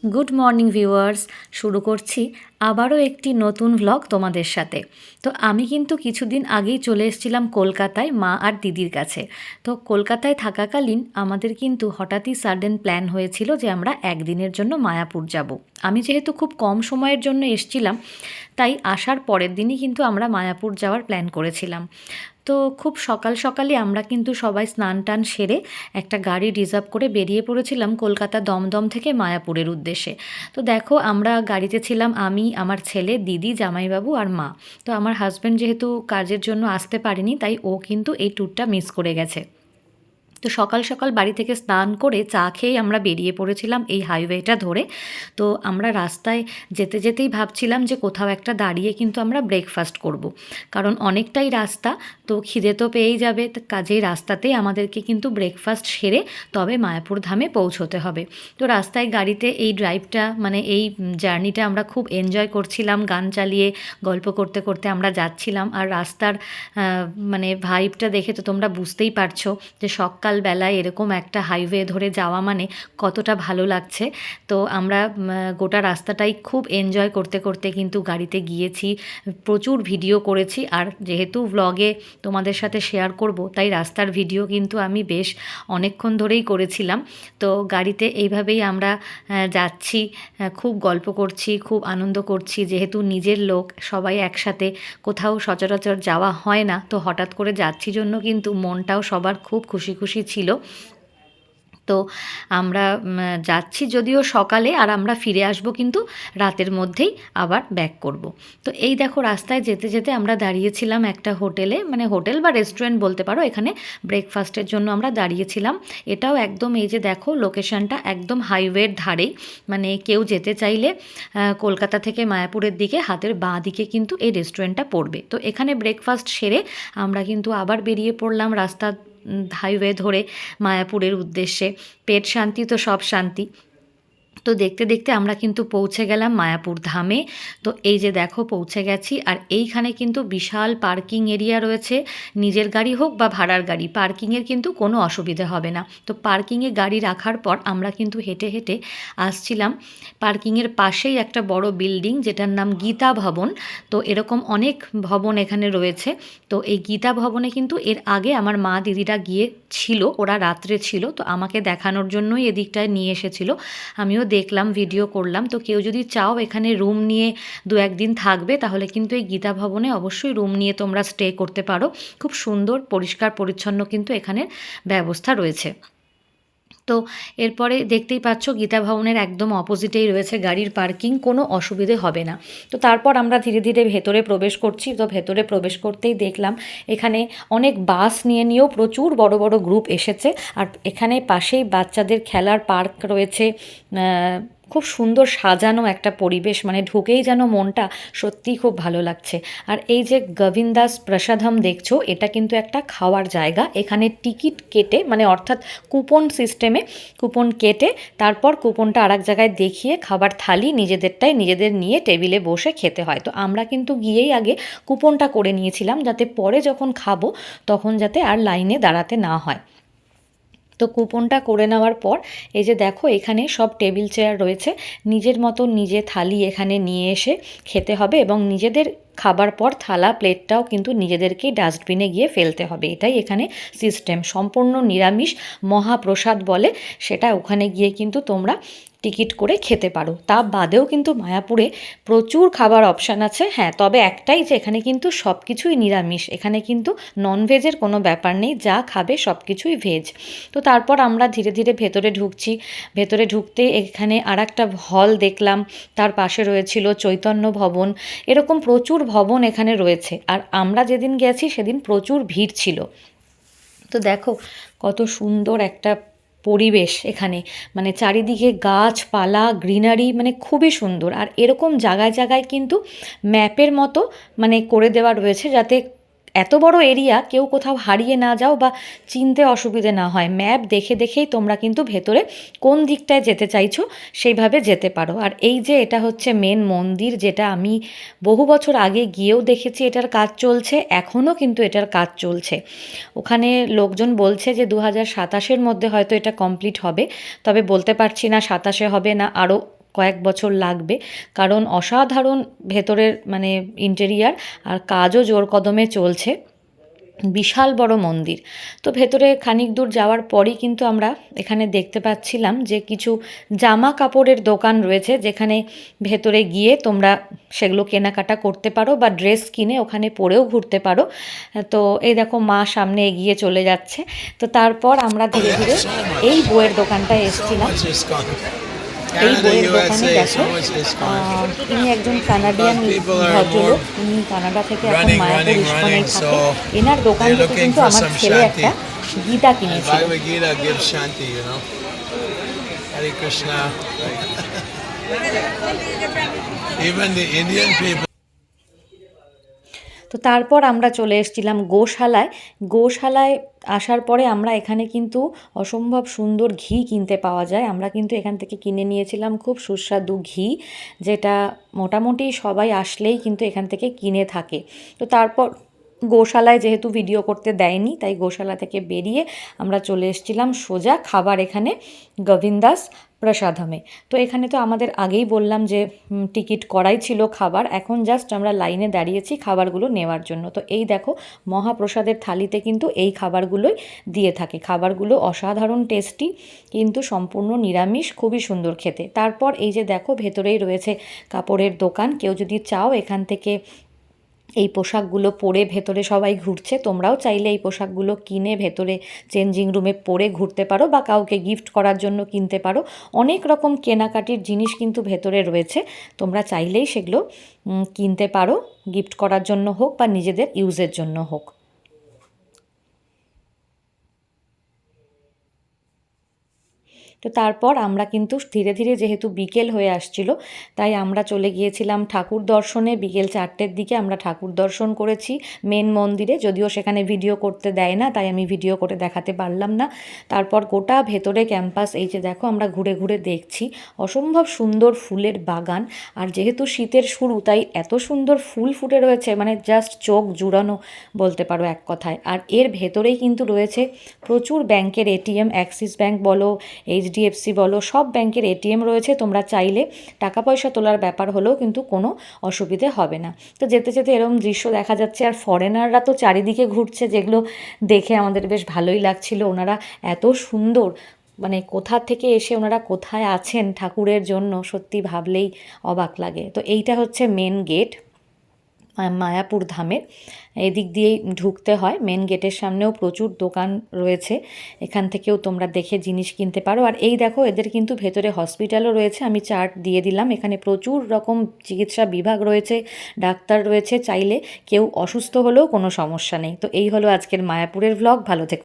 Good morning viewers. শুরু করছি আবারও একটি নতুন ভ্লগ তোমাদের সাথে। তো আমি কিন্তু কিছুদিন আগেই চলে এসেছিলাম কলকাতায় মা আর দিদির কাছে। তো কলকাতায় থাকাকালীন আমাদের কিন্তু হঠাৎই সাডেন প্ল্যান হয়েছিল যে আমরা একদিনের জন্য মায়াপুর যাব। আমি যেহেতু খুব কম সময়ের জন্য এসেছিলাম, তাই আসার পরের দিনই কিন্তু আমরা মায়াপুর যাওয়ার প্ল্যান করেছিলাম। তো খুব সকাল সকালই আমরা কিন্তু সবাই স্নান টান সেরে একটা গাড়ি রিজার্ভ করে বেরিয়ে পড়েছিলাম কলকাতা দমদম থেকে মায়াপুরের উদ্দেশ্যে। তো দেখো, আমরা গাড়িতে ছিলাম আমি, আমার ছেলে, দিদি, জামাইবাবু আর মা। তো আমার হাজব্যান্ড যেহেতু কাজের জন্য আসতে পারেনি, তাই ও কিন্তু এই ট্যুরটা মিস করে গেছে। তো সকাল সকাল বাড়ি থেকে স্নান করে চা খেয়েই আমরা বেরিয়ে পড়েছিলাম এই হাইওয়েটা ধরে। তো আমরা রাস্তায় যেতে যেতেই ভাবছিলাম যে কোথাও একটা দাঁড়িয়ে কিন্তু আমরা ব্রেকফাস্ট করব। কারণ অনেকটাই রাস্তা, তো খিদে তো পেয়েই যাবে, কাজেই রাস্তাতেই আমাদেরকে কিন্তু ব্রেকফাস্ট সেরে তবে মায়াপুর ধামে পৌঁছতে হবে। তো রাস্তায় গাড়িতে এই ড্রাইভটা মানে এই জার্নিটা আমরা খুব এনজয় করছিলাম, গান চালিয়ে গল্প করতে করতে আমরা যাচ্ছিলাম। আর রাস্তার মানে ভাইবটা দেখে তো তোমরা বুঝতেই পারছো যে সকালবেলায় এরকম একটা হাইওয়ে ধরে যাওয়া মানে কতটা ভালো লাগছে। তো আমরা গোটা রাস্তাটাই খুব এনজয় করতে করতে কিন্তু গাড়িতে গিয়েছি, প্রচুর ভিডিও করেছি। আর যেহেতু ভ্লগে তোমাদের সাথে শেয়ার করব, তাই রাস্তার ভিডিও কিন্তু আমি বেশ অনেকক্ষণ ধরেই করেছিলাম। তো গাড়িতে এইভাবেই আমরা যাচ্ছি, খুব গল্প করছি, খুব আনন্দ করছি। যেহেতু নিজের লোক, সবাই একসাথে কোথাও সচরাচর যাওয়া হয় না, তো হঠাৎ করে যাচ্ছি জন্য কিন্তু মনটাও সবার খুব খুশি খুশি ছিল। তো আমরা যাচ্ছি যদিও সকালে, আর আমরা ফিরে আসব কিন্তু রাতের মধ্যেই আবার ব্যাক করব। তো এই দেখো, রাস্তায় যেতে যেতে আমরা দাঁড়িয়েছিলাম একটা হোটেলে, মানে হোটেল বা রেস্টুরেন্ট বলতে পারো, এখানে ব্রেকফাস্টের জন্য আমরা দাঁড়িয়েছিলাম। এটাও একদম এই যে দেখো, লোকেশনটা একদম হাইওয়ের ধারেই। মানে কেউ যেতে চাইলে কলকাতা থেকে মায়াপুরের দিকে হাতের বাঁ দিকে কিন্তু এই রেস্টুরেন্টটা পড়বে। তো এখানে ব্রেকফাস্ট সেরে আমরা কিন্তু আবার বেরিয়ে পড়লাম রাস্তা হাইওয়ে ধরে মায়াপুরের উদ্দেশ্যে। পেট শান্তি তো সব শান্তি। তো দেখতে দেখতে আমরা কিন্তু পৌঁছে গেলাম মায়াপুর ধামে। তো এই যে দেখো, পৌঁছে গেছি। আর এইখানে কিন্তু বিশাল পার্কিং এরিয়া রয়েছে। নিজের গাড়ি হোক বা ভাড়ার গাড়ি, পার্কিংয়ের কিন্তু কোনো অসুবিধে হবে না। তো পার্কিংয়ে গাড়ি রাখার পর আমরা কিন্তু হেঁটে হেঁটে আসছিলাম। পার্কিংয়ের পাশেই একটা বড় বিল্ডিং, যেটার নাম গীতা ভবন। তো এরকম অনেক ভবন এখানে রয়েছে। তো এই গীতা ভবনে কিন্তু এর আগে আমার মা দিদিরা গিয়েছিল, ওরা রাত্রে ছিল, তো আমাকে দেখানোর জন্যই এদিকটায় নিয়ে এসেছিল। আমিও দেখলাম, ভিডিও করলাম। তো কেউ যদি চাও এখানে রুম নিয়ে দু একদিন থাকবে, তাহলে কিন্তু এই গীতা ভবনে অবশ্যই রুম নিয়ে তোমরা স্টে করতে পারো। খুব সুন্দর পরিষ্কার পরিচ্ছন্ন কিন্তু এখানের ব্যবস্থা রয়েছে। তো এরপরে দেখতেই পাচ্ছ, গীতা ভবনের একদম অপোজিটেই রয়েছে গাড়ির পার্কিং, কোনো অসুবিধে হবে না। তো তারপর আমরা ধীরে ধীরে ভেতরে প্রবেশ করছি। তো ভেতরে প্রবেশ করতেই দেখলাম এখানে অনেক বাস নিয়েও প্রচুর বড় বড় গ্রুপ এসেছে। আর এখানে পাশেই বাচ্চাদের খেলার পার্ক রয়েছে। খুব সুন্দর সাজানো একটা পরিবেশ, মানে ঢুকেই যেন মনটা সত্যিই খুব ভালো লাগছে। আর এই যে গোবিন্দাস প্রসাদম দেখছো, এটা কিন্তু একটা খাওয়ার জায়গা। এখানে টিকিট কেটে, মানে অর্থাৎ কুপন সিস্টেমে কুপন কেটে তারপর কুপনটা আর এক জায়গায় দেখিয়ে খাবার থালি নিজেদেরটাই নিজেদের নিয়ে টেবিলে বসে খেতে হয়। তো আমরা কিন্তু গিয়েই আগে কুপনটা করে নিয়েছিলাম, যাতে পরে যখন খাবো তখন যাতে আর লাইনে দাঁড়াতে না হয়। তো কুপনটা করে নেওয়ার পর এই যে দেখো, এখানে সব টেবিল চেয়ার রয়েছে। নিজের মতো নিজে থালি এখানে নিয়ে এসে খেতে হবে, এবং নিজেদের খাবার পর থালা প্লেটটাও কিন্তু নিজেদেরকেই ডাস্টবিনে গিয়ে ফেলতে হবে। এটাই এখানে সিস্টেম। সম্পূর্ণ নিরামিষ মহাপ্রসাদ বলে সেটা। ওখানে গিয়ে কিন্তু তোমরা টিকিট করে খেতে পারো। তা বাদেও কিন্তু মায়াপুরে প্রচুর খাবার অপশান আছে। হ্যাঁ, তবে একটাই, যে এখানে কিন্তু সব কিছুই নিরামিষ। এখানে কিন্তু ননভেজের কোনো ব্যাপার নেই, যা খাবে সব কিছুই ভেজ। তো তারপর আমরা ধীরে ধীরে ভেতরে ঢুকছি। ভেতরে ঢুকতে এখানে আর একটা হল দেখলাম, তার পাশে রয়েছিল চৈতন্য ভবন। এরকম প্রচুর ভবন এখানে রয়েছে। আর আমরা যেদিন গেছি সেদিন প্রচুর ভিড় ছিল। তো দেখো, কত সুন্দর একটা পরিবেশ এখানে, মানে চারিদিকে গাছপালা, গ্রিনারি, মানে খুবই সুন্দর। আর এরকম জায়গায় জায়গায় কিন্তু ম্যাপের মতো মানে করে দেওয়া রয়েছে, যাতে এত বড় এরিয়া কেউ কোথাও হারিয়ে না যাও বা চিনতে অসুবিধে না হয়। ম্যাপ দেখে দেখেই তোমরা কিন্তু ভেতরে কোন দিকটায় যেতে চাইছো সেইভাবে যেতে পারো। আর এই যে এটা হচ্ছে মেন মন্দির, যেটা আমি বহু বছর আগে গিয়েও দেখেছি এটার কাজ চলছে, এখনও কিন্তু এটার কাজ চলছে। ওখানে লোকজন বলছে যে 2027-এর মধ্যে হয়তো এটা কমপ্লিট হবে, তবে বলতে পারছি না 27-এ হবে না আরও কয়েক বছর লাগবে, কারণ অসাধারণ ভেতরের মানে ইন্টেরিয়ার, আর কাজও জোর কদমে চলছে। বিশাল বড় মন্দির। তো ভেতরে খানিক দূর যাওয়ার পরই কিন্তু আমরা এখানে দেখতে পাচ্ছিলাম যে কিছু জামা কাপড়ের দোকান রয়েছে, যেখানে ভেতরে গিয়ে তোমরা সেগুলো কেনাকাটা করতে পারো বা ড্রেস কিনে ওখানে পরেও ঘুরতে পারো। তো এই দেখো মা সামনে এগিয়ে চলে যাচ্ছে। তো তারপর আমরা ধীরে ধীরে এই বইয়ের দোকানটায় এসেছিলাম। এই বইয়ের দোকানে দেখো ইনি একজন কানাডিয়ান ভদ্রলোক, ইনি কানাডা থেকে এখন মায়াপুর ইস্কনেই থাকে। এনার দোকান থেকে কিন্তু আমার ছেলে একটা গীতা কিনেছিল। তো তারপর আমরা চলে এসেছিলাম গোশালায়। গোশালায় আসার পরে আমরা এখানে কিন্তু অসম্ভব সুন্দর ঘি কিনতে পাওয়া যায়। আমরা কিন্তু এখান থেকে কিনে নিয়েছিলাম খুব সুস্বাদু ঘি, যেটা মোটামুটি সবাই আসলেই কিন্তু এখান থেকে কিনে থাকে। তো তারপর গোশালায় যেহেতু ভিডিও করতে দেয়নি, তাই গোশালা থেকে বেরিয়ে আমরা চলে এসেছিলাম সোজা খাবার এখানে গোবিন্দাস প্রসাদমে। তো এখানে তো আমাদের আগেই বললাম যে টিকিট করাই ছিল খাবার, এখন জাস্ট আমরা লাইনে দাঁড়িয়েছি খাবারগুলো নেওয়ার জন্য। তো এই দেখো মহাপ্রসাদের থালিতে কিন্তু এই খাবারগুলোই দিয়ে থাকে। খাবারগুলো অসাধারণ টেস্টি, কিন্তু সম্পূর্ণ নিরামিষ, খুবই সুন্দর খেতে। তারপর এই যে দেখো ভেতরেই রয়েছে কাপড়ের দোকান। কেউ যদি চাও এখান থেকে এই পোশাকগুলো পরে ভেতরে সবাই ঘুরছে, তোমরাও চাইলে এই পোশাকগুলো কিনে ভেতরে চেঞ্জিং রুমে পরে ঘুরতে পারো বা কাউকে গিফট করার জন্য কিনতে পারো। অনেক রকম কেনাকাটির জিনিস কিন্তু ভেতরে রয়েছে, তোমরা চাইলেই সেগুলো কিনতে পারো, গিফট করার জন্য হোক বা নিজেদের ইউজের জন্য হোক। তো তারপর আমরা কিন্তু ধীরে ধীরে, যেহেতু বিকেল হয়ে আসছিল, তাই আমরা চলে গিয়েছিলাম ঠাকুর দর্শনে। বিকেল 4টের দিকে আমরা ঠাকুর দর্শন করেছি মেন মন্দিরে, যদিও সেখানে ভিডিও করতে দেয় না, তাই আমি ভিডিও করে দেখাতে পারলাম না। তারপর গোটা ভেতরে ক্যাম্পাস এই যে দেখো আমরা ঘুরে ঘুরে দেখছি, অসম্ভব সুন্দর ফুলের বাগান। আর যেহেতু শীতের শুরু, তাই এত সুন্দর ফুল ফুটে রয়েছে, মানে জাস্ট চোখ জুড়ানো বলতে পারো এক কথায়। আর এর ভেতরেই কিন্তু রয়েছে প্রচুর ব্যাংকের এটিএম, অ্যাক্সিস ব্যাংক বলো, এইচডিএফসি বলো, সব ব্যাংকের এটিএম রয়েছে। তোমরা চাইলে টাকা পয়সা তোলার ব্যাপার হলেও কিন্তু কোনো অসুবিধে হবে না। তো যেতে যেতে এরকম দৃশ্য দেখা যাচ্ছে, আর ফরেনাররা তো চারিদিকে ঘুরছে, যেগুলো দেখে আমাদের বেশ ভালোই লাগছিল। ওনারা এত সুন্দর, মানে কোথা থেকে এসে ওনারা কোথায় আছেন ঠাকুরের জন্য, সত্যি ভাবলেই অবাক লাগে। তো এইটা হচ্ছে মেন গেট মায়াপুর ধামের। এদিক দিয়েই ঢুকতে হয়। মেন গেটের সামনেও প্রচুর দোকান রয়েছে, এখান থেকেও তোমরা দেখে জিনিস কিনতে পারো। আর এই দেখো এদের কিন্তু ভেতরে হসপিটালও রয়েছে, আমি চার্ট দিয়ে দিলাম। এখানে প্রচুর রকম চিকিৎসা বিভাগ রয়েছে, ডাক্তার রয়েছে, চাইলে কেউ অসুস্থ হলেও কোনো সমস্যা নেই। তো এই হলো আজকের মায়াপুরের ভ্লগ। ভালো থেকো।